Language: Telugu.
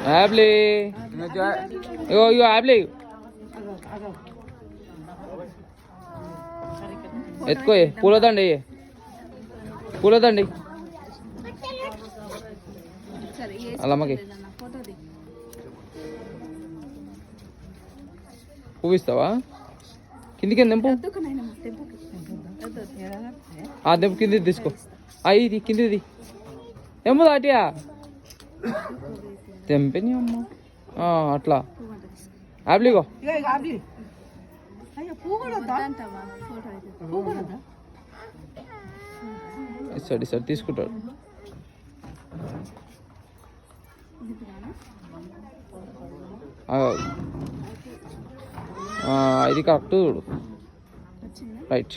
యాప్లీ ఇగో ఇగో యాప్లీ ఎత్తుకో పూలదండి పూలదండి అల్లమ్మకి పువ్వు ఇస్తావా కిందికి దెంపు దెంపు కింది తీసుకో ఇది కిందిది ఏమో దాటియా తెంపని అమ్మ అట్లా యాప్లీగో ఇస్తాడు ఇస్తాడు తీసుకుంటాడు ఇది కరెక్ట్ చూడు రైట్